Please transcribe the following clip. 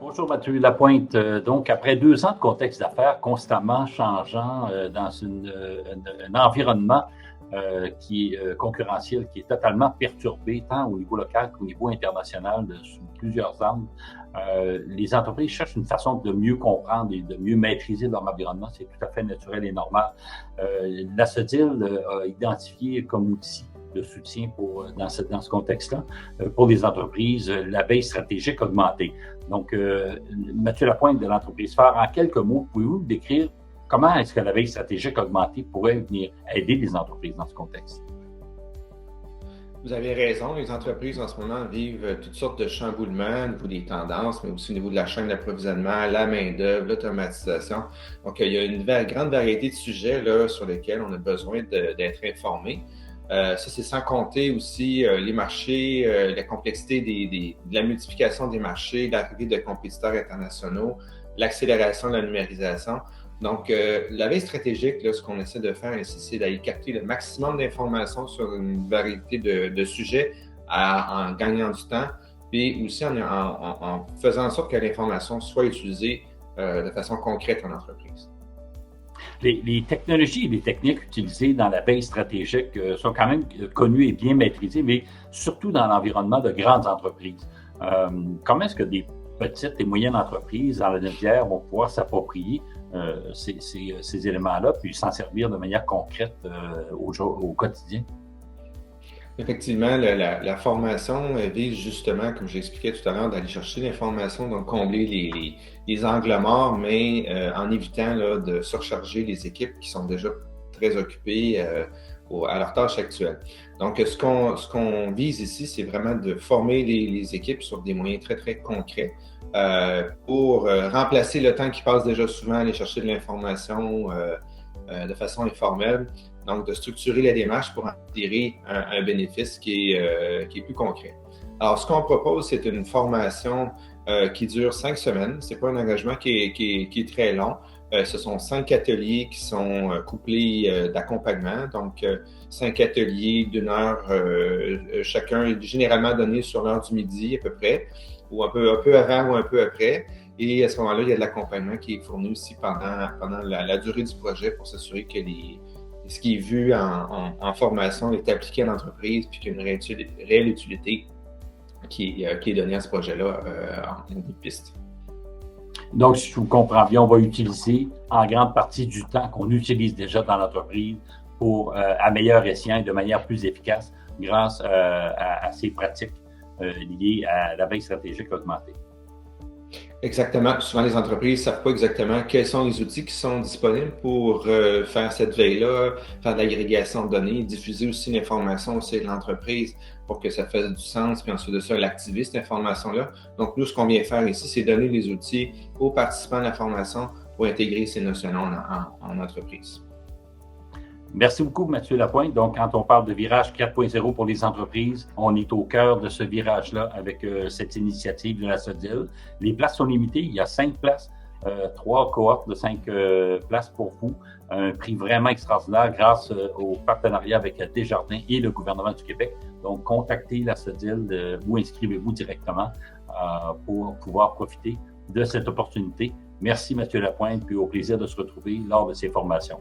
Bonjour Mathieu Lapointe. Donc, après 2 ans de contexte d'affaires constamment changeant dans un environnement qui est concurrentiel, qui est totalement perturbé, tant au niveau local qu'au niveau international, sous plusieurs angles, les entreprises cherchent une façon de mieux comprendre et de mieux maîtriser leur environnement. C'est tout à fait naturel et normal. La SODIL a identifié comme outil de soutien dans ce contexte-là, pour les entreprises, la veille stratégique augmentée. Donc, Mathieu Lapointe de l'entreprise phare, en quelques mots, pouvez-vous décrire comment est-ce que la veille stratégique augmentée pourrait venir aider les entreprises dans ce contexte? Vous avez raison, les entreprises en ce moment vivent toutes sortes de chamboulements au niveau des tendances, mais aussi au niveau de la chaîne d'approvisionnement, la main-d'œuvre, l'automatisation. Donc, il y a une grande variété de sujets là, sur lesquels on a besoin d'être informé. Ça, c'est sans compter aussi les marchés, la complexité de la multiplication des marchés, l'arrivée de compétiteurs internationaux, l'accélération de la numérisation. Donc, la veille stratégique, là, ce qu'on essaie de faire ici, c'est d'aller capter le maximum d'informations sur une variété de sujets en gagnant du temps, puis aussi en faisant en sorte que l'information soit utilisée de façon concrète en entreprise. Les technologies et les techniques utilisées dans la veille stratégique sont quand même connues et bien maîtrisées, mais surtout dans l'environnement de grandes entreprises. Comment est-ce que des petites et moyennes entreprises dans la Nodière vont pouvoir s'approprier ces éléments-là, puis s'en servir de manière concrète au quotidien? Effectivement, la formation vise justement, comme j'expliquais tout à l'heure, d'aller chercher l'information, donc combler les angles morts, mais en évitant là, de surcharger les équipes qui sont déjà très occupées à leur tâche actuelle. Donc, ce qu'on vise ici, c'est vraiment de former les équipes sur des moyens très, très concrets pour remplacer le temps qui passe déjà souvent à aller chercher de l'information de façon informelle. Donc, de structurer la démarche pour en tirer un bénéfice qui est plus concret. Alors, ce qu'on propose, c'est une formation qui dure 5 semaines. C'est pas un engagement qui est très long. Ce sont 5 ateliers qui sont couplés d'accompagnement. Donc, 5 ateliers d'1 heure chacun, généralement donné sur l'heure du midi à peu près, ou un peu avant ou un peu après. Et à ce moment-là, il y a de l'accompagnement qui est fourni aussi pendant la durée du projet pour s'assurer que ce qui est vu en formation est appliqué à l'entreprise puis qu'il y a une réelle utilité qui est donnée à ce projet-là en bout de piste. Donc, si je vous comprends bien, on va utiliser en grande partie du temps qu'on utilise déjà dans l'entreprise pour à meilleur escient et de manière plus efficace grâce à ces pratiques liées à la veille stratégique augmentée. Exactement. Souvent, les entreprises ne savent pas exactement quels sont les outils qui sont disponibles pour faire cette veille-là, faire de l'agrégation de données, diffuser aussi l'information au sein de l'entreprise pour que ça fasse du sens, puis ensuite de ça, l'activer cette information-là. Donc, nous, ce qu'on vient faire ici, c'est donner les outils aux participants de la formation pour intégrer ces notions-là en entreprise. Merci beaucoup, Mathieu Lapointe. Donc, quand on parle de virage 4.0 pour les entreprises, on est au cœur de ce virage-là avec cette initiative de la SODIL. Les places sont limitées. Il y a 5 places, 3 cohortes de 5 places pour vous. Un prix vraiment extraordinaire grâce au partenariat avec Desjardins et le gouvernement du Québec. Donc, contactez la SODIL ou inscrivez-vous directement pour pouvoir profiter de cette opportunité. Merci, Mathieu Lapointe, puis au plaisir de se retrouver lors de ces formations.